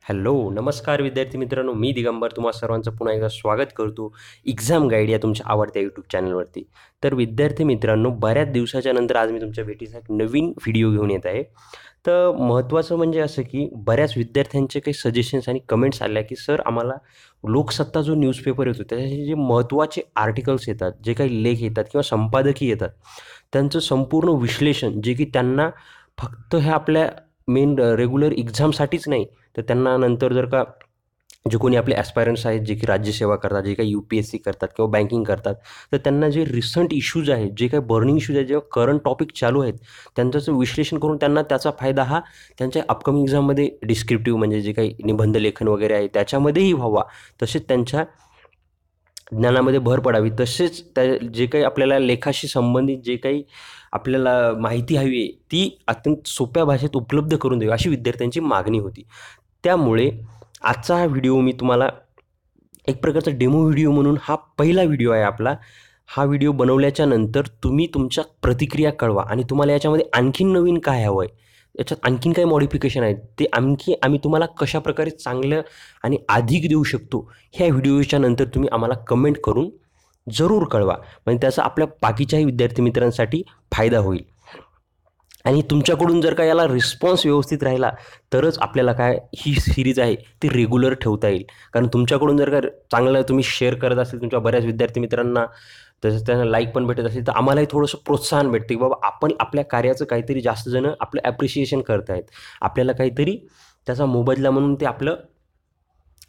Hello, नमस्कार विद्यार्थी मित्रांनो. मी दिगंबर तुम्हा सर्वांचं पुन्हा एकदा स्वागत करतो एक्झाम गाईड या तुमच्या आवडत्या यूट्यूब चॅनलवरती. तर विद्यार्थी मित्रांनो, बऱ्याच दिवसाच्या नंतर आज मी तुमच्या भेटीसाठी एक नवीन व्हिडिओ घेऊन येत आहे. तर महत्त्वाचं म्हणजे असं की बऱ्याच विद्यार्थ्यांचे काही सजेशन्स आणि कमेंट्स आल्या की सर आम्हाला लोकसत्ता जो न्यूजपेपर येतो त्याचे जे महत्त्वाचे आर्टिकल्स येतात, जे काही लेख येतात किंवा संपादकीय येतात, त्यांचं संपूर्ण विश्लेषण जे की त्यांना फक्त ह्या आपल्या मेन रेग्युलर एक्झामसाठीच नाही, तर त्यांना नंतर जर का जे कोणी आपले ॲस्पायरंट्स आहेत, जे की राज्यसेवा करतात, जे काही UPSC करतात किंवा बँकिंग करतात, तर त्यांना जे रिसंट इश्यूज आहेत, जे काही बर्निंग इश्यूज आहेत, जेव्हा करंट टॉपिक चालू आहेत, त्यांचं विश्लेषण करून त्यांना त्याचा फायदा हा त्यांच्या अपकमिंग एक्झाममध्ये डिस्क्रिप्टिव्ह म्हणजे जे काही निबंध लेखन वगैरे आहे त्याच्यामध्येही व्हावा. तसेच त्यांच्या ज्ञानामध्ये भर पडावी. तसेच त्या जे काही आपल्याला लेखाशी संबंधित जे काही आपल्याला माहिती हवी आहे, ती अत्यंत सोप्या भाषेत उपलब्ध करून द्यावी, अशी विद्यार्थ्यांची मागणी होती. त्यामुळे आजचा हा व्हिडिओ मी तुम्हाला एक प्रकारचा डेमो व्हिडिओ म्हणून हा पहिला व्हिडिओ आहे आपला. हा व्हिडिओ बनवल्याच्या नंतर तुम्ही तुमच्या प्रतिक्रिया कळवा आणि तुम्हाला याच्यामध्ये आणखीन नवीन काय हवं आहे, याच्यात आणखीन काही मॉडिफिकेशन आहेत, ते आणखी आम्ही तुम्हाला कशाप्रकारे चांगलं आणि अधिक देऊ शकतो, ह्या व्हिडिओच्या नंतर तुम्ही आम्हाला कमेंट करून जरूर कळवा. म्हणजे त्याचा आपल्या बाकीच्याही विद्यार्थी मित्रांसाठी फायदा होईल. आणि तुमच्याकडून जर का याला रिस्पॉन्स व्यवस्थित राहिला तरच आपल्याला काय ही सिरीज आहे ती रेग्युलर ठेवता येईल. कारण तुमच्याकडून जर का चांगलं तुम्ही शेअर करत असेल तुमच्या बऱ्याच विद्यार्थी मित्रांना, तसंच त्यांना लाईक पण भेटत असेल, तर आम्हालाही थोडंसं प्रोत्साहन भेटते की बाबा आपण आपल्या कार्याचं काहीतरी जास्त जण आपलं ॲप्रिशिएशन करत आहेत. आपल्याला काहीतरी त्याचा मोबदला म्हणून ते आपलं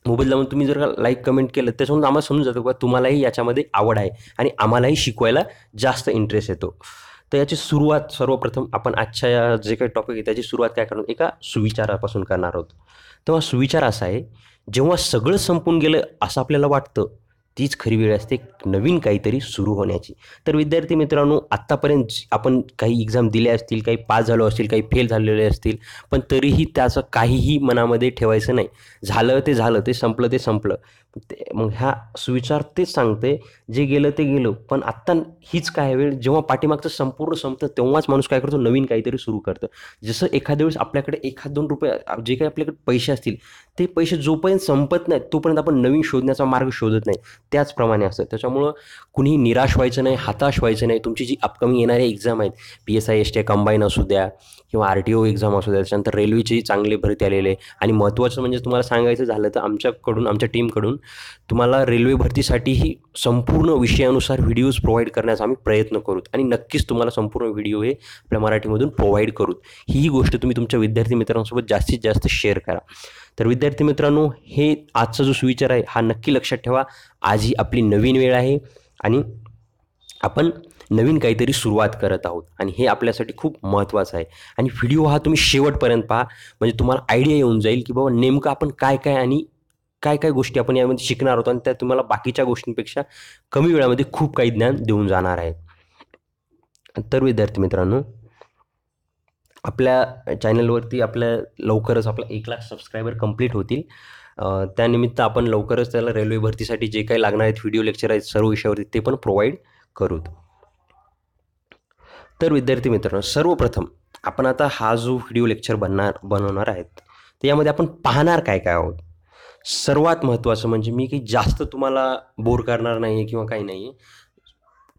मोबदला म्हणून तुम्ही जर का लाईक कमेंट केलं त्याच्यावरून आम्हाला समजून जातं की तुम्हालाही याच्यामध्ये आवड आहे आणि आम्हालाही शिकवायला जास्त इंटरेस्ट येतो. तर याची सुरुवात सर्वप्रथम आपण आजच्या या जे काही टॉपिक आहे त्याची सुरुवात काय करणार, एका सुविचारापासून करणार आहोत. तेव्हा सुविचार असा आहे, जेव्हा सगळं संपून गेलं असं आपल्याला वाटतं, तीच खरी वेळ असते नवीन काहीतरी सुरू होण्याची. तर विद्यार्थी मित्रांनो, आत्तापर्यंत आपण काही एक्झाम दिल्या असतील, काही पास झालो असतील, काही फेल झालेले असतील, पण तरीही त्याचं काहीही मनामध्ये ठेवायचं नाही. झालं ते झालं, ते संपलं ते संपलं. मग ह्या सुविचार तेच सांगते, जे गेलं ते गेलं, पण आत्ता हीच काय वेळ, जेव्हा पाठीमागचं संपूर्ण संपतं तेव्हाच माणूस काय करतो, नवीन काहीतरी सुरू करतं. जसं एखाद्या वेळेस आपल्याकडे ₹1-2 जे काही आपल्याकडे पैसे असतील, ते पैसे जोपर्यंत संपत नाहीत तोपर्यंत आपण नवीन शोधण्याचा मार्ग शोधत नाही. त्याचप्रमाणे असतं. त्याच्यामुळं कुणीही निराश व्हायचं नाही, हताश व्हायचं नाही. तुमची जी अपकमिंग येणारी एक्झाम आहेत, PSI STI कंबाईन असू द्या किंवा RTO एक्झाम असू द्या, त्याच्यानंतर रेल्वेची चांगली भरती आलेली आहे. आणि महत्त्वाचं म्हणजे तुम्हाला सांगायचं झालं तर आमच्याकडून, आमच्या टीमकडून तुम्हाला रेल्वे भरतीसाठीही संपूर्ण विषयानुसार व्हिडिओज प्रोव्हाइड करण्याचा आम्ही प्रयत्न करू आणि नक्कीच तुम्हाला संपूर्ण व्हिडिओ हे आपल्या मराठीमधून प्रोव्हाइड करू. ही गोष्ट तुम्ही तुमच्या विद्यार्थी मित्रांसोबत जास्तीत जास्त शेअर करा. तर विद्यार्थी मित्रांनो, हे आजचा जो सुविचार आहे हा नक्की लक्षात ठेवा. आज ही आपली नवीन वेळ आहे आणि आपण नवीन काहीतरी सुरुवात करत आहोत आणि हे आपल्यासाठी खूप महत्त्वाचं आहे. आणि व्हिडिओ हा तुम्ही शेवटपर्यंत पहा, म्हणजे तुम्हाला आयडिया येऊन जाईल की बाबा नेमकं आपण काय काय आणि काय काय गोष्टी आपण यामध्ये शिकणार आहोत आणि त्या तुम्हाला बाकीच्या गोष्टींपेक्षा कमी वेळामध्ये खूप काही ज्ञान देऊन जाणार आहे. तर विद्यार्थी मित्रांनो, आपल्या चॅनलवरती लवकरच आपला 1,00,000 सबस्क्रायबर कंप्लीट होतील. त्यानिमित्त आपण लवकरच त्याला रेल्वे भरतीसाठी जे काही लागणार आहेत व्हिडिओ लेक्चर आहेत सर्व विषयावरती ते पण प्रोव्हाइड करू. तर विद्यार्थी मित्रांनो, सर्वप्रथम आपण आता हा जो व्हिडिओ लेक्चर बनवणार आहेत, तर यामध्ये आपण पाहणार काय काय आहोत. सर्वात महत्त्वाचं म्हणजे मी काही जास्त तुम्हाला बोर करणार नाही आहे किंवा काही नाही आहे.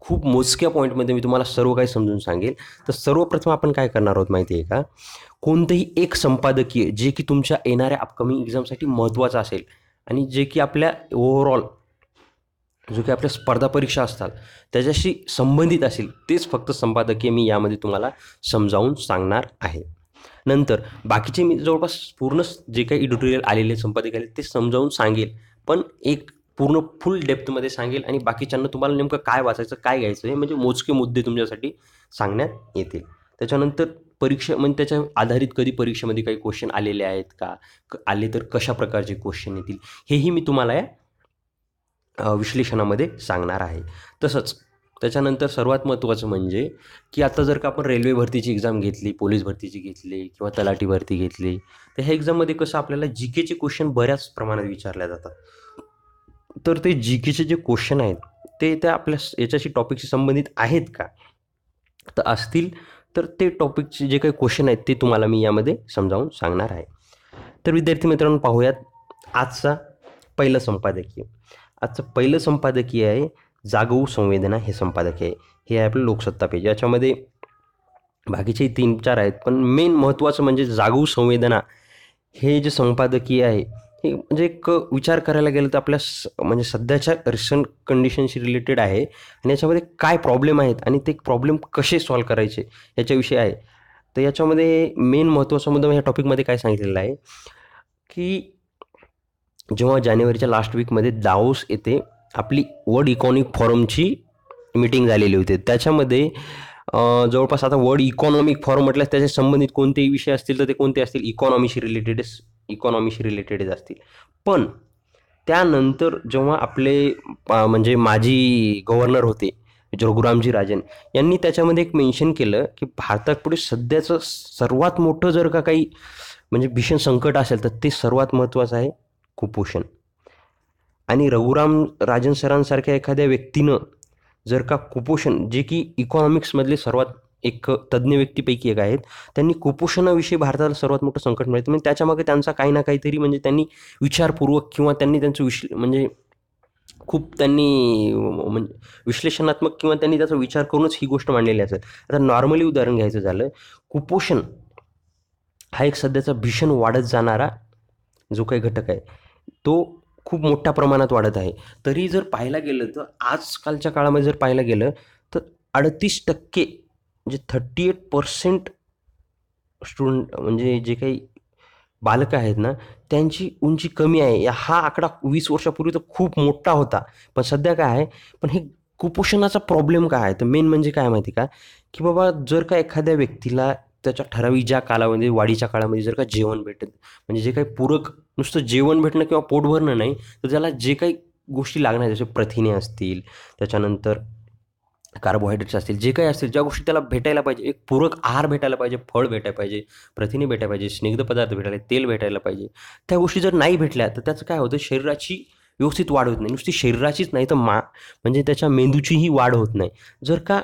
खूप मोजक्या पॉईंटमध्ये मी तुम्हाला सर्व काही समजून सांगेल. तर सर्वप्रथम आपण काय करणार आहोत माहिती आहे का? कोणतंही एक संपादकीय जे की तुमच्या येणाऱ्या अपकमिंग एक्झामसाठी महत्त्वाचं असेल आणि जे की आपल्या ओव्हरऑल जो की आपल्या स्पर्धा परीक्षा असतात त्याच्याशी संबंधित असेल, तेच फक्त संपादकीय मी यामध्ये तुम्हाला समजावून सांगणार आहे. नंतर बाकीचे मी जवळपास पूर्ण जे काही एडिटोरियल आलेले संपादकीय आले ते समजावून सांगेल, पण एक पूर्ण फुल डेप्थमध्ये सांगेल आणि बाकीच्यांना तुम्हाला नेमकं काय वाचायचं, काय घ्यायचं हे म्हणजे मोजके मुद्दे तुमच्यासाठी सांगण्यात येतील. त्याच्यानंतर परीक्षा म्हणजे त्याच्या आधारित कधी परीक्षेमध्ये काही क्वेश्चन आलेले आहेत का? आले तर कशा प्रकारचे क्वेश्चन येतील, हेही मी तुम्हाला या विश्लेषणामध्ये सांगणार आहे. तसंच त्याच्यानंतर सर्वात महत्त्वाचं म्हणजे की आता जर का आपण रेल्वे भरतीची एक्झाम घेतली, पोलीस भरतीची घेतली किंवा तलाठी भरती घेतली, तर ह्या एक्झाममध्ये कसं आपल्याला जी-केचे क्वेश्चन बऱ्याच प्रमाणात विचारल्या जातात. तर ते जी-केचे जे क्वेश्चन आहेत ते त्या आपल्या याच्याशी टॉपिकशी संबंधित आहेत का? तर असतील तर ते टॉपिकचे जे काही क्वेश्चन आहेत ते तुम्हाला मी यामध्ये समजावून सांगणार आहे. तर विद्यार्थी मित्रांनो, पाहूयात आजचा पहिलं संपादकीय. आजचं पहिलं संपादकीय आहे जागवू संवेदना, हे संपादकीय आहे. हे आहे आपलं लोकसत्ता पेज. याच्यामध्ये बाकीचे 3-4 आहेत, पण मेन महत्त्वाचं म्हणजे जागवू संवेदना हे जे संपादकीय आहे, हे म्हणजे एक विचार करायला गेलं तर आपल्या म्हणजे सध्याच्या रिसेंट कंडिशनशी रिलेटेड आहे आणि याच्यामध्ये काय प्रॉब्लेम आहेत आणि ते प्रॉब्लेम कसे सॉल्व्ह करायचे याच्याविषयी आहे. तर याच्यामध्ये मेन महत्त्वाचा मुद्दा ह्या टॉपिकमध्ये काय सांगितलेलं आहे, की जेव्हा जानेवारीच्या लास्ट वीकमध्ये दाओस येथे आपली वर्ल्ड इकॉनॉमिक फोरमची मीटिंग झालेली होती. त्याच्यामध्ये जवळपास आता वर्ल्ड इकॉनॉमिक फॉर्म म्हटल्यास त्याच्या संबंधित कोणतेही विषय असतील तर ते कोणते असतील, इकॉनॉमीशी रिलेटेडच असतील. पण त्यानंतर जेव्हा आपले म्हणजे माजी गव्हर्नर होते रघुरामजी राजन, यांनी त्याच्यामध्ये एक मेन्शन केलं की भारतात पुढे सध्याचं सर्वात मोठं जर का काही म्हणजे भीषण संकट असेल तर ते सर्वात महत्त्वाचं आहे कुपोषण. आणि रघुराम राजन सरांसारख्या एखाद्या व्यक्तीनं जर का कुपोषण, जे की इकॉनॉमिक्समधले सर्वात एक तज्ज्ञ व्यक्तीपैकी एक आहेत, त्यांनी कुपोषणाविषयी भारताला सर्वात मोठं संकट मिळतं म्हणजे त्याच्यामागे त्यांचा काही ना काहीतरी म्हणजे त्यांनी विचारपूर्वक किंवा त्यांनी त्यांचं म्हणजे खूप त्यांनी म्हणजे विश्लेषणात्मक किंवा त्यांनी त्याचा विचार करूनच ही गोष्ट मांडलेली असेल. आता नॉर्मली उदाहरण घ्यायचं झालं, कुपोषण हा एक सध्याचा भीषण वाढत जाणारा जो काही घटक आहे तो खूप मोठ्या प्रमाणात वाढत आहे. तरी जर पाहायला गेलं तर आजकालच्या काळामध्ये जर पाहायला गेलं तर 38% म्हणजे 38% स्टुडंट म्हणजे जे काही बालकं आहेत ना, त्यांची उंची कमी आहे. हा आकडा 20 वर्षापूर्वी तर खूप मोठा होता. पण सध्या काय आहे, पण हे कुपोषणाचा प्रॉब्लेम काय आहे, तर मेन म्हणजे काय माहिती का, की बाबा जर का एखाद्या व्यक्तीला त्याच्या ठराविक ज्या कालावधी वाढीच्या काळामध्ये जर का जेवण भेटत म्हणजे जे काही पूरक नुसतं जेवण भेटणं किंवा पोट भरणं नाही, तर त्याला जे काही गोष्टी लागणार जसे प्रथिने असतील, त्याच्यानंतर कार्बोहायड्रेट्स असतील, जे काही असतील, ज्या गोष्टी त्याला भेटायला पाहिजे, एक पूरक आहार भेटायला पाहिजे, फळ भेटायला पाहिजे, प्रथिने भेटायला पाहिजे, स्निग्ध पदार्थ भेटायला, तेल भेटायला पाहिजे. त्या गोष्टी जर नाही भेटल्या तर त्याचं काय होतं, शरीराची व्यवस्थित वाढ होत नाही. नुसती शरीराचीच नाही तर म्हणजे त्याच्या मेंदूचीही वाढ होत नाही. जर का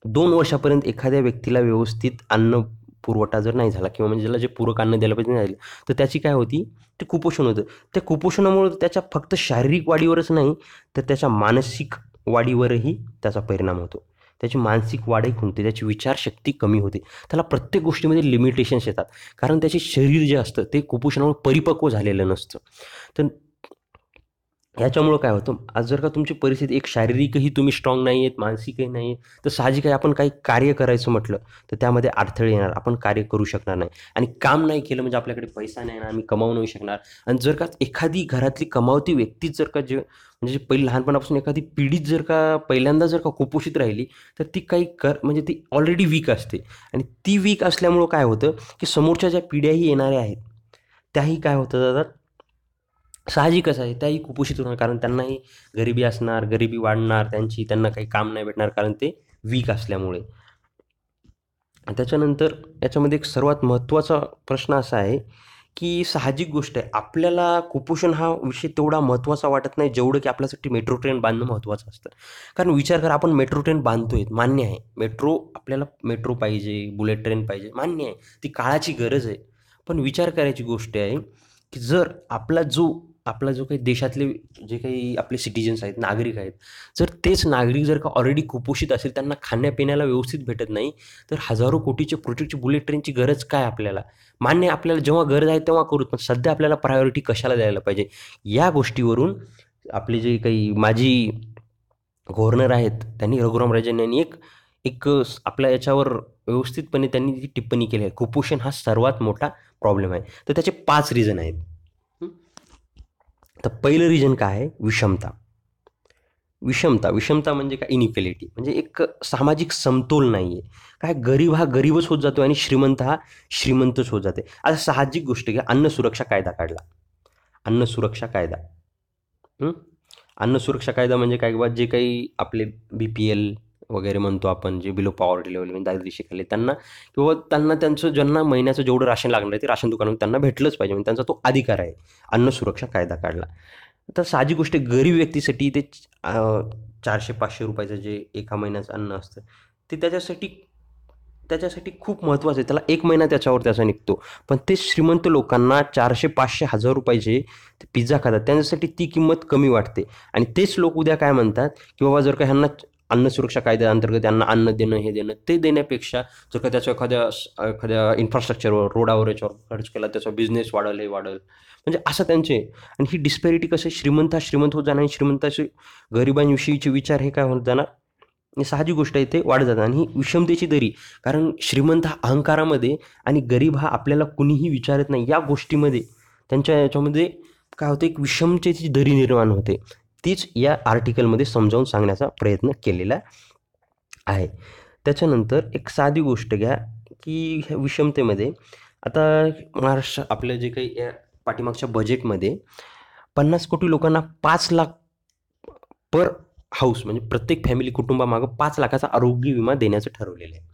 2 वर्षापर्यंत एखाद्या व्यक्तीला व्यवस्थित अन्न पुरवठा जर नाही झाला किंवा म्हणजे ज्याला जे पूरक अन्न द्यायला पाहिजे नाही झालं, तर त्याची काय होती, ते कुपोषण होतं. त्या कुपोषणामुळे त्याच्या फक्त शारीरिक वाढीवरच नाही तर त्याच्या मानसिक वाढीवरही त्याचा परिणाम होतो. त्याची मानसिक वाढही खुंटते, त्याची विचारशक्ती कमी होते. त्याला प्रत्येक गोष्टीमध्ये लिमिटेशन्स येतात. कारण त्याचे शरीर जे असतं ते कुपोषणामुळे परिपक्व झालेलं नसतं. तर ह्याच्यामुळं काय होतं, आज जर का तुमची परिस्थिती एक शारीरिकही तुम्ही स्ट्राँग नाही आहेत, मानसिकही नाही आहे, तर साहजिक आहे आपण काही कार्य करायचं म्हटलं, तर त्यामध्ये अडथळे येणार. आपण कार्य करू शकणार नाही आणि काम नाही केलं म्हणजे आपल्याकडे पैसा नाही येणार, आम्ही कमावू नाही शकणार. आणि जर का एखादी घरातली कमावती व्यक्तीच जर का म्हणजे पहिली लहानपणापासून एखादी पिढीच जर का पहिल्यांदा जर का कुपोषित राहिली, तर ती काही म्हणजे ती ऑलरेडी वीक असते आणि ती वीक असल्यामुळं काय होतं, की समोरच्या ज्या पिढ्याही येणाऱ्या आहेत, त्याही काय होतं दादा, साहजिकच आहे त्याही कुपोषित होणार. कारण त्यांनाही गरिबी असणार, गरिबी वाढणार त्यांची, त्यांना काही काम नाही भेटणार कारण ते वीक असल्यामुळे. त्याच्यानंतर याच्यामध्ये एक सर्वात महत्त्वाचा प्रश्न असा आहे, की साहजिक गोष्ट आहे आपल्याला कुपोषण हा विषय तेवढा महत्त्वाचा वाटत नाही जेवढं की आपल्यासाठी मेट्रो ट्रेन बांधणं महत्त्वाचं असतं. कारण विचार करा, आपण मेट्रो ट्रेन बांधतोय, मान्य आहे. आपल्याला मेट्रो पाहिजे, बुलेट ट्रेन पाहिजे, मान्य आहे. ती काळाची गरज आहे. पण विचार करायची गोष्ट आहे, की जर आपला जो काही देशातले जे काही आपले सिटिझन्स आहेत, नागरिक आहेत, जर तेच नागरिक जर का ऑलरेडी कुपोषित असेल, त्यांना खाण्यापिण्याला व्यवस्थित भेटत नाही, तर हजारो कोटीचे प्रोजेक्टची बुलेट ट्रेनची गरज काय आपल्याला? मान्य आहे, आपल्याला जेव्हा गरज आहे तेव्हा करू, पण सध्या आपल्याला प्रायोरिटी कशाला द्यायला पाहिजे? या गोष्टीवरून आपले जे काही माजी गव्हर्नर आहेत, त्यांनी रघुराम राजन यांनी एक एक आपल्या याच्यावर व्यवस्थितपणे त्यांनी ती टिप्पणी केली आहे. कुपोषण हा सर्वात मोठा प्रॉब्लेम आहे. तर त्याचे 5 रिझन आहेत. तर पहिलं रिझन काय आहे? विषमता. विषमता म्हणजे काय? इनइक्वॅलिटी म्हणजे एक सामाजिक समतोल नाही आहे. काय, गरीब हा गरीबच होत जातो आणि श्रीमंत हा श्रीमंतच होत जाते. आता साहजिक गोष्ट घ्या, अन्न सुरक्षा कायदा काढला. अन्न सुरक्षा कायदा. हं? अन्न सुरक्षा कायदा म्हणजे काय बा, जे काही आपले BPL वगैरे म्हणतो आपण, जे बिलो पॉवर्टी लेवल म्हणजे दारिद्र्य त्यांना किंवा त्यांना त्यांचं ज्यांना महिन्याचं जेवढं राशन लागणार आहे ते राशन दुकानामध्ये त्यांना भेटलंच पाहिजे, म्हणजे त्यांचा तो अधिकार आहे. अन्न सुरक्षा कायदा काढला. तर साहजिक गोष्ट आहे, गरीब व्यक्तीसाठी ते 400-500 रुपयाचं जे एका महिन्याचं अन्न असतं ते त्याच्यासाठी त्याच्यासाठी खूप महत्त्वाचं आहे. त्याला 1 महिना त्याच्यावर त्याचा निघतो. पण ते श्रीमंत लोकांना 400-500-1000 ते पिझ्झा खातात. त्यांच्यासाठी ती किंमत कमी वाटते आणि तेच लोक उद्या काय म्हणतात, की बाबा जर का ह्यांना अन्न सुरक्षा कायद्याअंतर्गत त्यांना अन्न देणं, हे देणं, ते देण्यापेक्षा जर का त्याच्या एखाद्या इन्फ्रास्ट्रक्चरवर, रोडावर याच्यावर खर्च केला, त्याचा बिझनेस वाढेल, हे वाढेल. म्हणजे असं त्यांचे आणि ही डिस्पॅरिटी कसं श्रीमंत हा श्रीमंत होत जाणार आणि श्रीमंताचे गरिबांविषयीचे विचार हे काय होत जाणार, ही साहजिक गोष्ट आहे, ते वाढत जातात आणि ही विषमतेची दरी. कारण श्रीमंत हा अहंकारामध्ये आणि गरीब हा आपल्याला कुणीही विचारत नाही या गोष्टीमध्ये त्यांच्या याच्यामध्ये काय होतं, एक विषमतेची दरी निर्माण होते. तीच या आर्टिकलमध्ये समजावून सांगण्याचा प्रयत्न केलेला आहे. त्याच्यानंतर एक साधी गोष्ट घ्या, की ह्या विषमतेमध्ये आता महाराष्ट्र आपलं जे काही या पाठीमागच्या बजेटमध्ये 50 कोटी लोकांना 5 लाख पर हाऊस म्हणजे प्रत्येक फॅमिली कुटुंबामागं 5 लाखाचा आरोग्य विमा देण्याचं ठरवलेलं आहे.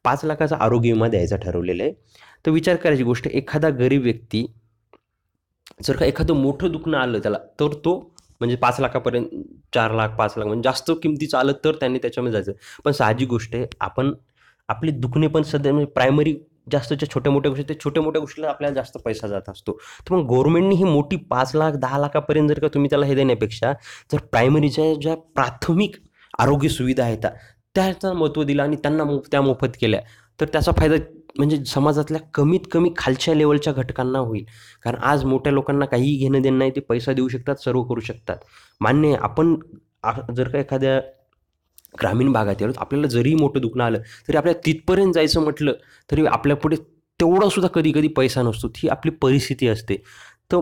5 लाखाचा आरोग्य विमा द्यायचा ठरवलेला आहे. तर विचार करायची गोष्ट, एखादा गरीब व्यक्ती जर का एखादं मोठं दुखणं आलं त्याला, तर तो म्हणजे 5 लाखापर्यंत, 4 लाख 5 लाख म्हणजे जास्त किमतीचं आलं तर त्यांनी त्याच्यामध्ये जायचं. पण साहजिक गोष्ट आहे, आपण आपले दुखणे पण सध्या म्हणजे प्रायमरी जास्तच्या छोट्या मोठ्या गोष्टी, ते छोट्या मोठ्या गोष्टीला आपल्याला जास्त पैसा जात असतो. तर मग गव्हर्नमेंटनी ही मोठी 5 लाख 10 लाखापर्यंत जर का तुम्ही त्याला हे देण्यापेक्षा जर प्रायमरीच्या ज्या प्राथमिक आरोग्य सुविधा आहेत त्याचं महत्त्व दिलं आणि त्यांना त्या मोफत केल्या, तर त्याचा फायदा म्हणजे समाजातल्या कमीत कमी खालच्या लेवलच्या घटकांना होईल. कारण आज मोठ्या लोकांना काहीही घेणं देणं नाही, ते पैसा देऊ शकतात, सर्व करू शकतात. मान्य आहे, आपण जर का एखाद्या ग्रामीण भागात गेलो, आपल्याला जरी मोठं दुखणं आलं तरी आपल्याला तिथपर्यंत जायचं म्हटलं तरी आपल्यापुढे तेवढा सुद्धा कधी कधी पैसा नसतो. ही आपली परिस्थिती असते. तर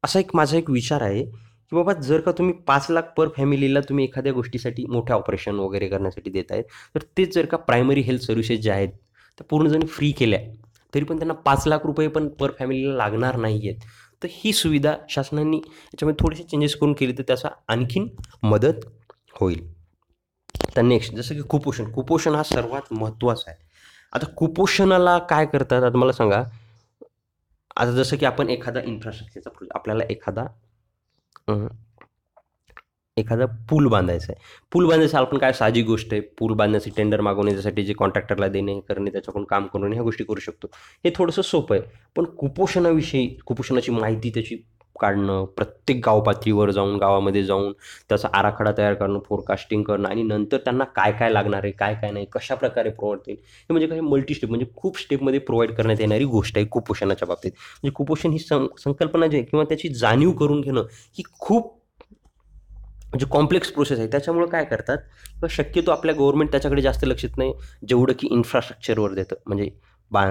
असा माझा एक विचार आहे, की बाबा जर का तुम्ही 5 लाख पर फॅमिलीला तुम्ही एखाद्या गोष्टीसाठी मोठ्या ऑपरेशन वगैरे करण्यासाठी देत आहेत, तर तेच जर का प्रायमरी हेल्थ सर्व्हिसेस ज्या आहेत त्या पूर्णजण फ्री केल्या, तरी पण त्यांना 5 लाख रुपये पण पर फॅमिलीला लागणार नाही आहेत. तर ही सुविधा शासनाने याच्यामध्ये थोडेसे चेंजेस करून केली तर त्याचा आणखीन मदत होईल. तर नेक्स्ट जसं की कुपोषण हा सर्वात महत्त्वाचा आहे. आता कुपोषणाला काय करतात आता मला सांगा. आता जसं की आपण एखादा इन्फ्रास्ट्रक्चरचा प्रोजेक्ट, आपल्याला एखादा पूल बांधायचा आहे. पूल बांधायचा आपण काय साहजिक गोष्ट आहे. पूल बांधण्यासाठी टेंडर मागवणे, त्यासाठी जे कॉन्ट्रॅक्टरला देणे, करणे, त्याच्याकडून काम करून ह्या गोष्टी करू शकतो. हे थोडंसं सोपं आहे. पण कुपोषणाची माहिती त्याची काढणं, प्रत्येक गाव पातळीवर जाऊन, गावामध्ये जाऊन त्याचा आराखडा तयार करणं, फोरकास्टिंग करणं आणि नंतर त्यांना काय काय लागणार आहे, काय काय नाही, कशाप्रकारे प्रोव्हाइड होईल, हे म्हणजे काही मल्टी स्टेप म्हणजे खूप स्टेपमध्ये प्रोव्हाइड करण्यात येणारी गोष्ट आहे कुपोषणाच्या बाबतीत. म्हणजे कुपोषण ही संकल्पना जी आहे किंवा त्याची जाणीव करून घेणं ही खूप म्हणजे कॉम्प्लेक्स प्रोसेस आहे. त्याच्यामुळं काय करतात किंवा शक्यतो आपल्या गव्हर्नमेंट त्याच्याकडे जास्त लक्ष देत नाही, जेवढं की इन्फ्रास्ट्रक्चरवर देतं. म्हणजे बा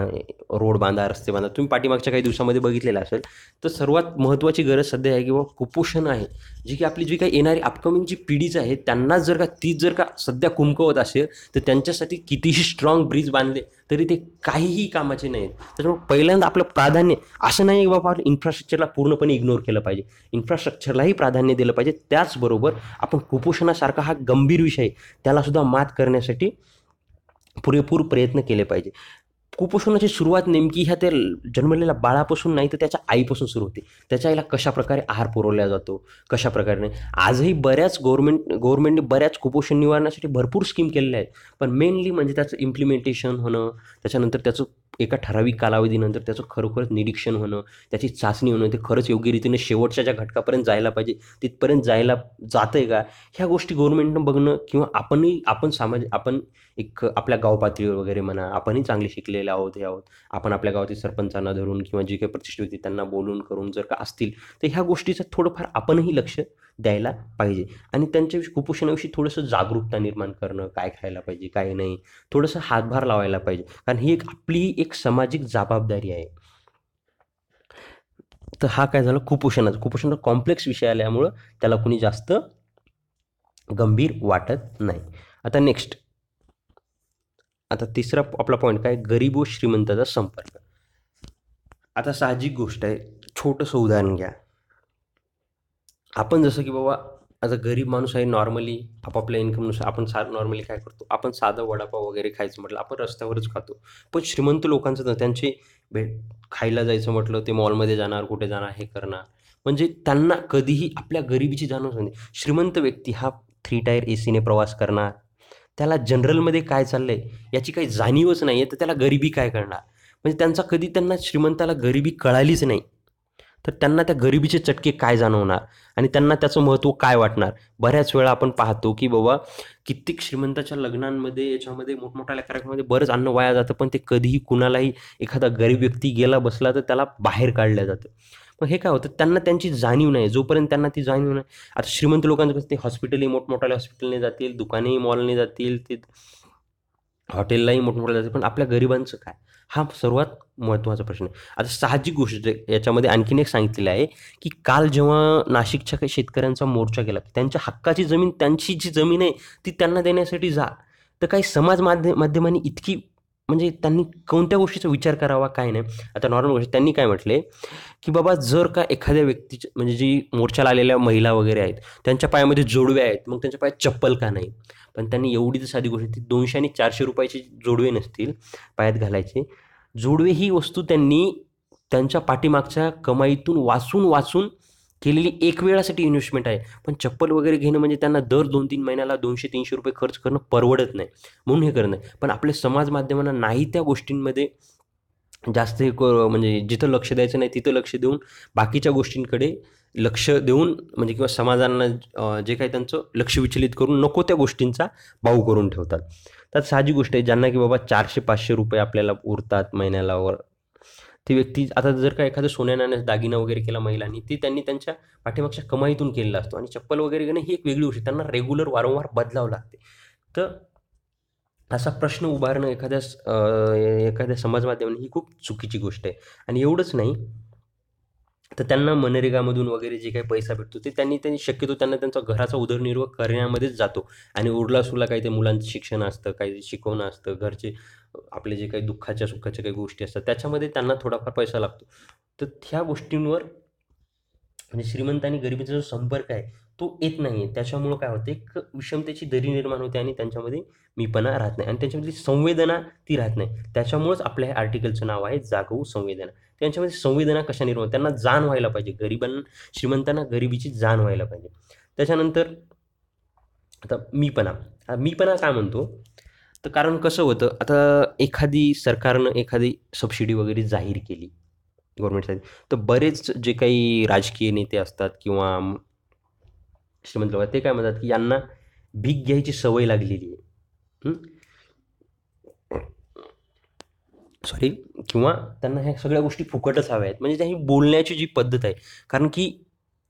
रोड बांधा, रस्ते बांधा. तुम्ही पाठीमागच्या काही दिवसामध्ये बघितलेलं असेल. तर सर्वात महत्त्वाची गरज सध्या आहे की बाबा कुपोषण आहे, जी की आपली जी काही येणारी अपकमिंग जी पिढीच आहे त्यांना तीच जर का सध्या कुमकवत असेल, तर त्यांच्यासाठी कितीही स्ट्रॉंग ब्रिज बांधले तरी ते काहीही कामाचे नाहीत. त्याच्यामुळे पहिल्यांदा आपलं प्राधान्य असं नाही की बाबा इन्फ्रास्ट्रक्चरला पूर्णपणे इग्नोर केलं पाहिजे. इन्फ्रास्ट्रक्चरलाही प्राधान्य दिलं पाहिजे. त्याचबरोबर आपण कुपोषणासारखा हा गंभीर विषय त्यालासुद्धा मात करण्यासाठी पुरेपूर प्रयत्न केले पाहिजे. कुपोषणाची सुरुवात नेमकी ह्या त्या जन्मलेल्या बाळापासून नाही, तर त्याच्या आईपासून सुरू होते. त्याच्या आईला कशाप्रकारे आहार पुरवला जातो, कशाप्रकारे नाही. आजही बऱ्याच गव्हर्नमेंटने बऱ्याच कुपोषण निवारणासाठी भरपूर स्कीम केलेल्या आहेत. पण मेनली म्हणजे त्याचं इम्प्लिमेंटेशन होणं, त्याच्यानंतर त्याचं एका ठराविक कालावधीनंतर त्याचं खरोखरच निरीक्षण होणं, त्याची चाचणी होणं, ते खरंच योग्य रीतीने शेवटच्या ज्या घटकापर्यंत जायला पाहिजे तिथपर्यंत जातंय का, ह्या गोष्टी गव्हर्नमेंटनं बघणं किंवा आपण एक आपल्या गाव पातळीवर वगैरे म्हणा, आपणही चांगले शिकलेले आहोत, हे आहोत. आपण आपल्या गावातील सरपंचांना धरून किंवा जे काही प्रतिष्ठित व्यक्ती त्यांना बोलून करून जर का असतील, तर ह्या गोष्टीचं थोडंफार आपणही लक्ष द्यायला पाहिजे आणि त्यांच्याविषयी कुपोषणाविषयी थोडंसं जागरूकता निर्माण करणं, काय खायला पाहिजे, काय नाही, थोडंसं हातभार लावायला पाहिजे. कारण ही आपली एक सामाजिक जबाबदारी आहे. तर हा काय झालं कुपोषण कॉम्प्लेक्स विषय आल्यामुळं त्याला कुणी जास्त गंभीर वाटत नाही. आता तिसरा आपला पॉईंट काय, गरीब व श्रीमंताचा संपर्क. आता साहजिक गोष्ट आहे, छोटंसं उदाहरण घ्या. आपण जसं की बाबा आता गरीब माणूस आहे, नॉर्मली आपापल्या इन्कमनुसार आपण नॉर्मली काय करतो, आपण साधं वडापाव वगैरे खायचं म्हटलं आपण रस्त्यावरच खातो. पण श्रीमंत लोकांचं तर त्यांचे खायला जायचं म्हटलं ते मॉलमध्ये जाणार, कुठे जाणार, हे करणार. म्हणजे त्यांना कधीही आपल्या गरिबीची जाणीव नाही. श्रीमंत व्यक्ती हा 3 टायर एसीने प्रवास करणार, त्याला जनरलमध्ये काय चाललं आहे याची काही जाणीवच नाही आहे, तर त्याला गरिबी काय कळणार? म्हणजे त्यांना श्रीमंताला गरिबी कळालीच नाही, तर त्यांना त्या गरिबीचे चटके काय जाणवणार आणि त्यांना त्याचं महत्त्व काय वाटणार? बऱ्याच वेळा आपण पाहतो की बाबा कित्येक श्रीमंताच्या लग्नांमध्ये याच्यामध्ये मोठमोठ्या कार्यक्रमामध्ये बरंच अन्न वाया जातं, पण ते कधीही कुणालाही एखादा गरीब व्यक्ती गेला बसला तर त्याला बाहेर काढलं जातं. मग हे काय होतं, त्यांना त्यांची जाणीव नाही. जोपर्यंत त्यांना ती जाणीव नाही, आता श्रीमंत लोकांचं कसं, ते हॉस्पिटलही मोठमोठ्या हॉस्पिटलने जातील, दुकानेही मॉलने जातील, ते हॉटेललाही मोठमोठ्या जातील, पण आपल्या गरिबांचं काय? हा सर्वात महत्त्वाचा प्रश्न आहे. आता साहजिक गोष्ट आहे, याच्यामध्ये आणखीन एक सांगितलेलं आहे, की काल जेव्हा नाशिकच्या काही शेतकऱ्यांचा मोर्चा केला, त्यांच्या हक्काची जमीन, त्यांची जी जमीन आहे ती त्यांना देण्यासाठी जा. तर काही समाज माध्यमांनी इतकी, म्हणजे त्यांनी कोणत्या गोष्टीचा विचार करावा काय नाही. आता नॉर्मल गोष्ट, त्यांनी काय म्हटले, की बाबा जर का एखाद्या व्यक्तीच्या, म्हणजे जी मोर्चाला आलेल्या महिला वगैरे आहेत, त्यांच्या पायामध्ये जोडवे आहेत, मग त्यांच्या पायात चप्पल का नाही? पण त्यांनी एवढी तर साधी गोष्ट, ती 200 आणि 400 रुपयाचे जोडवे नसतील पायात घालायचे. जोडवे ही वस्तू त्यांनी त्यांच्या पाठीमागच्या कमाईतून वाचून वाचून केलेली एक वेळासाठी इन्व्हेस्टमेंट आहे. पण चप्पल वगैरे घेणं म्हणजे त्यांना दर 2-3 महिन्याला 200-300 रुपये खर्च करणं परवडत नाही, म्हणून हे करणं आहे. पण आपले समाज माध्यमांना नाही त्या गोष्टींमध्ये जास्त हे म्हणजे जिथं लक्ष द्यायचं नाही तिथं लक्ष देऊन बाकीच्या गोष्टींकडे लक्ष देऊन, म्हणजे किंवा समाजांना जे काही त्यांचं लक्ष विचलित करून नको त्या गोष्टींचा बाऊ करून ठेवतात. तर साहजिक गोष्ट आहे, ज्यांना की बाबा 400-500 रुपये आपल्याला उरतात महिन्याला, ती व्यक्ती, आता जर का एखादं सोन्या नाण्याचा दागिना वगैरे केला महिलांनी, ती त्यांनी त्यांच्या पाठीमागच्या कमाईतून केलेला असतो. आणि चप्पल वगैरे घेणं ही एक वेगळी गोष्ट, त्यांना रेग्युलर वारंवार बदलावं लागते. तर असा प्रश्न उभारणं एखाद्या समाज माध्यमाने ही खूप चुकीची गोष्ट आहे. आणि एवढंच नाही, तर त्यांना मनरेगामधून वगैरे जे काही पैसा भेटतो ते त्यांनी शक्यतो त्यांना त्यांचा घराचा उदरनिर्वाह करण्यामध्येच जातो. आणि उरला-सुरला काही ते मुलांचं शिक्षण असतं, काही शिकवणं असतं, घरचे आपले जे काही दुःखाच्या सुखाच्या काही गोष्टी असतात, त्याच्यामध्ये त्यांना थोडाफार पैसा लागतो. तर ह्या गोष्टींवर, म्हणजे श्रीमंत आणि गरिबीचा जो संपर्क आहे तो येत नाही आहे. त्याच्यामुळं काय होतं, एक विषमतेची दरी निर्माण होते आणि त्यांच्यामध्ये मीपणा राहत नाही आणि त्यांच्यामधली संवेदना ती राहत नाही. त्याच्यामुळंच आपल्या ह्या आर्टिकलचं नाव आहे जागवू संवेदना. त्यांच्यामध्ये संवेदना कशा निर्माण, त्यांना जाण व्हायला पाहिजे, श्रीमंतांना गरिबीची जाण व्हायला पाहिजे. त्याच्यानंतर आता मीपणा. मीपणा काय म्हणतो, तर कारण कसं होतं, आता सरकारनं एखादी सबसिडी वगैरे जाहीर केली गव्हर्नमेंटसाठी, तर बरेच जे काही राजकीय नेते असतात किंवा श्रीमंत लोक आहेत, ते काय म्हणतात, की यांना भीक घ्यायची सवय लागलेली आहे. सॉरी. किंवा त्यांना ह्या सगळ्या गोष्टी फुकटच हव्या आहेत, म्हणजे त्यांची बोलण्याची जी पद्धत आहे. कारण की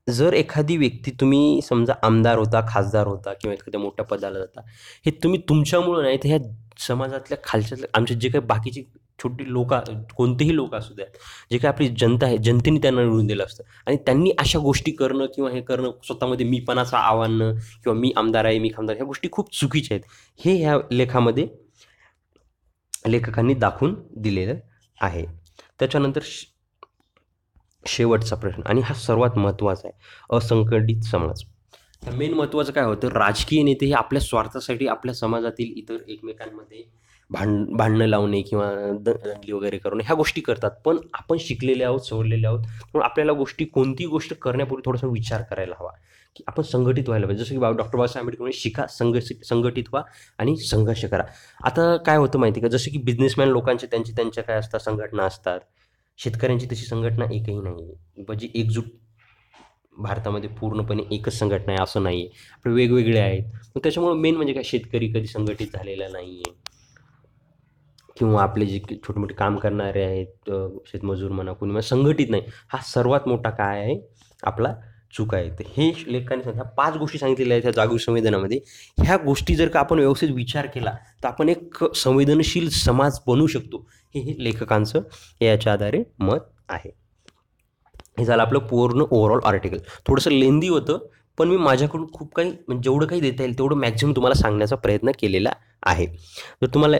जर एखादी व्यक्ती, तुम्ही समजा आमदार होता, खासदार होता किंवा एखाद्या मोठ्या पदाला जाता, हे तुम्ही तुमच्यामुळं नाही, तर ह्या समाजातल्या खालच्या आमचे जे काही बाकीची छोटी लोकं, कोणतेही लोक असू द्यात, जे काही आपली जनता आहे, जनतेने त्यांना निवडून दिलं असतं आणि त्यांनी अशा गोष्टी करणं किंवा हे करणं, स्वतःमध्ये मीपणाचं आणणं किंवा मी आमदार आहे, मी खासदार, ह्या गोष्टी खूप चुकीच्या आहेत. हे ह्या लेखामध्ये लेखकांनी दाखवून दिलेलं आहे. त्याच्यानंतर शेवटचा प्रश्न, आणि हा सर्वात महत्त्वाचा आहे, असंघटित समाज. तर मेन महत्त्वाचं काय होतं, राजकीय नेते हे आपल्या स्वार्थासाठी आपल्या समाजातील इतर एकमेकांमध्ये भांडणं लावणे किंवा दंगली वगैरे करून ह्या गोष्टी करतात. पण आपण शिकलेले आहोत, सवरलेले आहोत, म्हणून आपल्याला कोणतीही गोष्ट करण्यापूर्वी थोडासा विचार करायला हवा, की आपण संघटित व्हायला पाहिजे. जसं की डॉक्टर बाबासाहेब आंबेडकर म्हणे, शिका, संघटित व्हा आणि संघर्ष करा. आता काय होतं माहिती आहे का, जसं की बिझनेसमॅन लोकांचे त्यांच्या काय असतात, संघटना असतात. शेतकऱ्यांची तशी संघटना एकही नाही आहे. म्हणजे एकजूट भारतामध्ये पूर्णपणे एकच संघटना आहे असं नाही आहे. आपले वेगवेगळे आहेत. मग त्याच्यामुळं मेन म्हणजे काय, शेतकरी कधी संघटित झालेला नाही आहे किंवा आपले जे छोटे-मोठे काम करणारे आहेत, शेतमजूर म्हणा, कोणी म्हणा, संघटित नाही. हा सर्वात मोठा काय आहे, आपला चूक आहे. तर हे लेखकाने ह्या 5 गोष्टी सांगितलेल्या आहेत ह्या जागरूक संवेदनामध्ये. ह्या गोष्टी जर का आपण व्यवस्थित विचार केला, तर आपण एक संवेदनशील समाज बनवू शकतो. हे लेखकांचं याच्या आधारे मत आहे. हे झालं आपलं पूर्ण ओव्हरऑल आर्टिकल. थोडंसं लेंदी होतं, पण मी माझ्याकडून खूप काही, म्हणजे जेवढं काही देता येईल तेवढं मॅक्झिमम तुम्हाला सांगण्याचा प्रयत्न केलेला आहे. तर तुम्हाला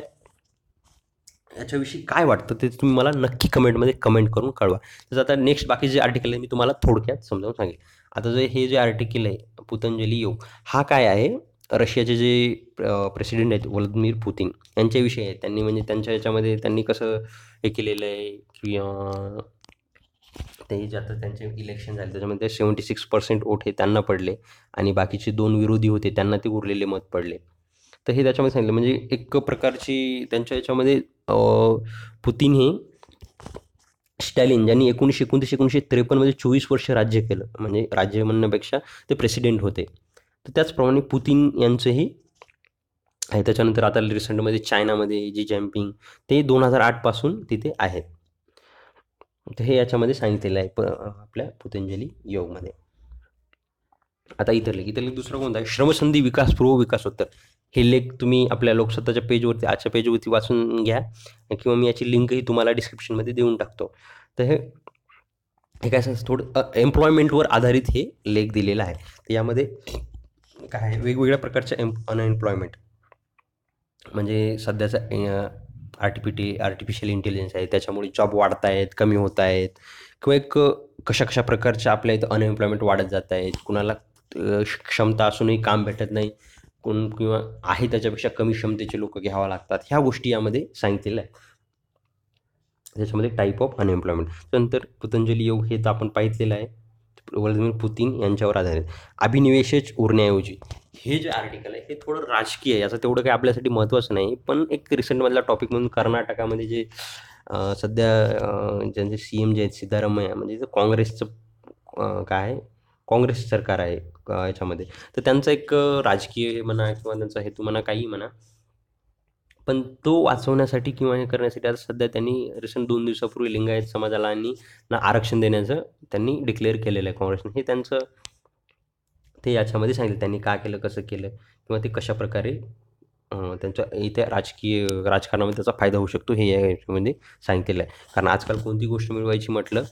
याच्याविषयी काय वाटतं ते तुम्ही मला नक्की कमेंटमध्ये कमेंट करून कळवा. तसं आता नेक्स्ट बाकी जे आर्टिकल आहे मी तुम्हाला थोडक्यात समजावून सांगेल. आता हे जे आर्टिकल आहे, पतंजली योग, हा काय आहे, रशियाचे जे प्रेसिडेंट आहेत व्लादिमीर पुतिन यांच्याविषयी आहे. त्यांनी म्हणजे त्यांच्या याच्यामध्ये त्यांनी कसं हे केलेलं आहे, की ते जे आता त्यांचे इलेक्शन झाले त्याच्यामध्ये 76% वोट हे त्यांना पडले आणि बाकीचे 2 विरोधी होते त्यांना ते उरलेले मत पडले. तर हे त्याच्यामध्ये सांगितलं. म्हणजे एक प्रकारची त्यांच्या याच्यामध्ये पुतिन हे स्टॅलिन ज्यांनी 1929-1953 24 वर्ष राज्य केलं, म्हणजे राज्य म्हणण्यापेक्षा ते प्रेसिडेंट होते. तर त्याचप्रमाणे पुतिन यांचंही आहे. त्याच्यानंतर आता रिसेंटमध्ये चायनामध्ये जी जिनपिंग ते 2008 पासून तिथे आहेत. तर हे याच्यामध्ये सांगितलेलं आहे आपल्या पतंजली योगमध्ये. आता इथले दुसरं कोणतं आहे, श्रमसंधी विकास पूर्व विकासोत्तर. हे लेख तुम्ही आपल्या लोकसत्ताच्या पेजवरती, आजच्या पेजवरती वाचून घ्या, किंवा मी याची लिंकही तुम्हाला डिस्क्रिप्शनमध्ये देऊन टाकतो. तर हे काय असं थोडं एम्प्लॉयमेंटवर आधारित हे लेख दिलेला आहे. तर यामध्ये काय आहे, वेगवेगळ्या प्रकारच्या अनएम्प्लॉयमेंट, म्हणजे सध्याचा आर्टिफिशियल इंटेलिजन्स आहे, त्याच्यामुळे जॉब वाढत आहेत, कमी होत आहेत, किंवा एक कशा प्रकारच्या आपल्या इथं अनएम्प्लॉयमेंट वाढत जात आहेत, कुणाला क्षमता असूनही काम भेटत नाही, किंवा आहे त्याच्यापेक्षा कमी क्षमतेचे लोक घ्यावं लागतात. ह्या गोष्टी यामध्ये सांगितलेल्या आहेत. त्याच्यामध्ये टाईप ऑफ अनएम्प्लॉयमेंट. त्यानंतर पतंजली योग हे तर आपण पाहिलेलं आहे, व्लादिमीर पुतिन यांच्यावर आधारित. अभिनिवेशच उरण्याऐवजी हे जे आर्टिकल आहे हे थोडं राजकीय आहे, याचं तेवढं काही आपल्यासाठी महत्त्वाचं नाही, पण एक रिसेंटमधला टॉपिक म्हणून कर्नाटकामध्ये जे सध्या ज्यांचे CM जे आहेत सिद्धारामय्या, म्हणजे काँग्रेसचं काय काँग्रेस सरकार आहे याच्यामध्ये, तर त्यांचा एक राजकीय म्हणा किंवा त्यांचा हेतू म्हणा, काही म्हणा, पण तो वाचवण्यासाठी किंवा हे करण्यासाठी आता सध्या त्यांनी रिसेंट 2 दिवसापूर्वी लिंगायत समाजाला आणि ना आरक्षण देण्याचं त्यांनी डिक्लेअर केलेलं आहे काँग्रेसने. हे त्यांचं ते याच्यामध्ये सांगितलं त्यांनी का केलं, कसं केलं, किंवा ते कशाप्रकारे त्यांच्या इथे राजकारणामध्ये त्याचा फायदा होऊ शकतो, हे या याच्यामध्ये सांगितलेलं आहे. कारण आजकाल कोणती गोष्ट मिळवायची म्हटलं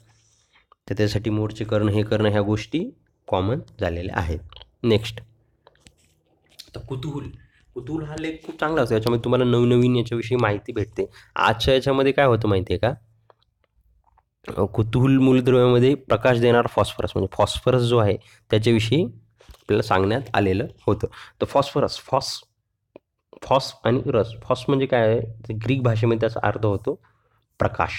तर त्यासाठी मोर्चे करणं, हे करणं, ह्या गोष्टी कॉमन झालेल्या आहेत. नेक्स्ट, आता कुतूहल हा लेख खूप चांगला असतो. याच्यामध्ये तुम्हाला नवनवीन याच्याविषयी माहिती भेटते. आजच्या याच्यामध्ये काय होतं माहिती आहे का, कुतूहल मूलद्रव्यामध्ये प्रकाश देणारा फॉस्फरस, म्हणजे फॉस्फरस जो आहे त्याच्याविषयी आपल्याला सांगण्यात आलेलं होतं. तर फॉस आणि रस. फॉस म्हणजे काय आहे, तर ग्रीक भाषेमध्ये त्याचा अर्थ होतो प्रकाश,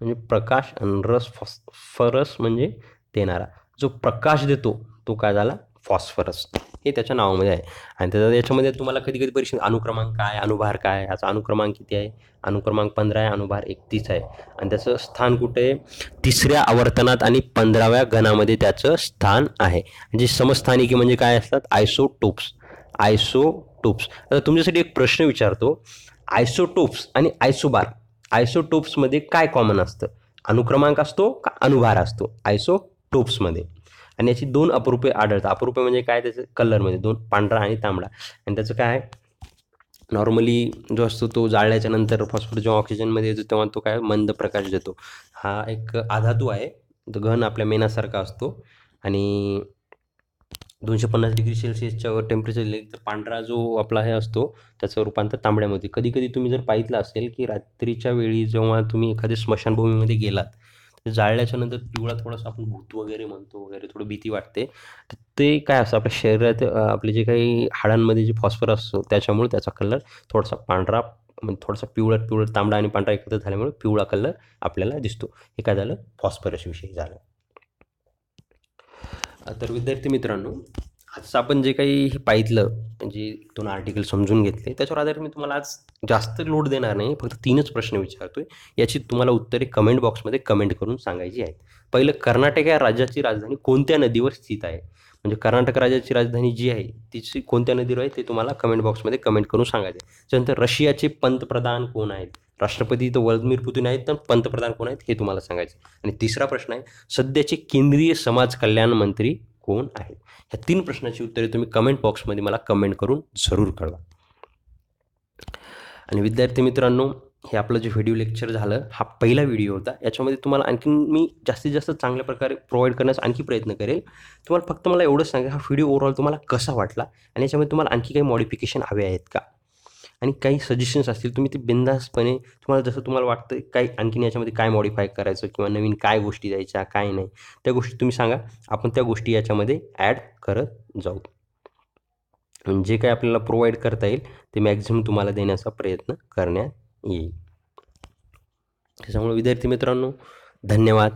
म्हणजे प्रकाश, आणि रस फॉस्फरस म्हणजे देणारा. जो प्रकाश देतो तो काय झाला, फॉस्फरस, हे त्याच्या नावामध्ये आहे. आणि त्याचा याच्यामध्ये तुम्हाला कधी परीक्षेत अनुक्रमांक काय, अनुभार काय, याचा अनुक्रमांक किती आहे, अनुक्रमांक 15 आहे, अनुभार 31 आहे, आणि त्याचं स्थान कुठे आहे, 3ऱ्या आवर्तनात आणि 15व्या घनामध्ये त्याचं स्थान आहे. म्हणजे समस्थानिकी म्हणजे काय असतात, आयसोटोप्स. आता तुमच्यासाठी एक प्रश्न विचारतो, आयसोटोप्स आणि आयसोटोप्समध्ये काय कॉमन असतं, अनुक्रमांक असतो का अनुभार असतो आयसोटोप्समध्ये. आणि याची 2 अपरूपे आढळतात. अपरूपे म्हणजे काय, त्याचं कलरमध्ये 2, पांढरा आणि तांबडा. आणि त्याचं काय, नॉर्मली जो असतो तो जाळल्याच्या नंतर फॉस्फरस जेव्हा ऑक्सिजनमध्ये येतो तेव्हा तो काय मंद प्रकाश देतो. हा एक अधातू आहे, तो घन आपल्या मेणासारखा असतो, आणि 250 डिग्री सेल्सिअसच्या टेम्परेचर दिले तर पांढरा जो आपला हे असतो त्याचं रूपांतर तांबड्यामध्ये. कधी तुम्ही जर पाहितलं असेल की रात्रीच्या वेळी जेव्हा तुम्ही एखाद्या स्मशानभूमीमध्ये गेलात, तर जाळल्याच्या नंतर पिवळा थोडासा, आपण भूत वगैरे म्हणतो वगैरे, थोडं भीती वाटते. तर ते काय असतं, आपल्या शरीरात आपले जे काही हाडांमध्ये जे फॉस्फरस असतो त्याच्यामुळे त्याचा कलर थोडासा पांढरा, म्हणजे थोडासा पिवळा तांबडा आणि पांढरा एकत्र झाल्यामुळे पिवळा कलर आपल्याला दिसतो. हे काय झालं, फॉस्फरस विषयी झालं. तर विद्यार्थी मित्रांनो, आज आपण जे काही हे पाहितलं, म्हणजे 2 आर्टिकल समजून घेतले, त्याच्यावर आधारित मी तुम्हाला आज जास्त लोड देणार नाही, फक्त 3च प्रश्न विचारतोय. याची तुम्हाला उत्तरे कमेंट बॉक्समध्ये कमेंट करून सांगायची आहेत. पहिलं, कर्नाटक या राज्याची राजधानी कोणत्या नदीवर स्थित आहे, म्हणजे कर्नाटक राज्याची राजधानी जी आहे तिची कोणत्या नदीवर आहे ते तुम्हाला कमेंट बॉक्समध्ये कमेंट करून सांगायचे. त्यानंतर रशियाचे पंतप्रधान कोण आहेत, राष्ट्रपती तर व्लादिमीर पुतिन आहेत, तर पंतप्रधान कोण आहेत हे तुम्हाला सांगायचे. आणि तिसरा प्रश्न आहे, सध्याचे केंद्रीय समाज कल्याण मंत्री कोण आहेत. ह्या 3 प्रश्नाची उत्तरे तुम्ही कमेंट बॉक्समध्ये मला कमेंट करून जरूर कळवा. आणि विद्यार्थी मित्रांनो, हे आपलं जे व्हिडिओ लेक्चर झालं, हा पहिला व्हिडिओ होता. याच्यामध्ये तुम्हाला आणखी मी जास्तीत जास्त चांगल्या प्रकारे प्रोव्हाइड करण्याचा आणखी प्रयत्न करेल. तुम्हाला फक्त मला एवढंच सांगा, हा व्हिडिओ ओव्हरऑल तुम्हाला कसा वाटला, आणि याच्यामध्ये तुम्हाला आणखी काही मॉडिफिकेशन हवे आहेत का, आणि काही सजेशन्स असतील तुम्ही ते बिनधास्तपणे, तुम्हाला जसं तुम्हाला वाटतं काही आणखीन याच्यामध्ये काय मॉडिफाय करायचं, किंवा नवीन काय गोष्टी द्यायच्या, काय नाही, त्या गोष्टी तुम्ही सांगा. आपण त्या गोष्टी याच्यामध्ये ॲड करत जाऊ. जे काही आपल्याला प्रोव्हाइड करता येईल ते मॅक्झिमम तुम्हाला देण्याचा प्रयत्न करण्यात येईल. त्याच्यामुळे विद्यार्थी मित्रांनो, धन्यवाद.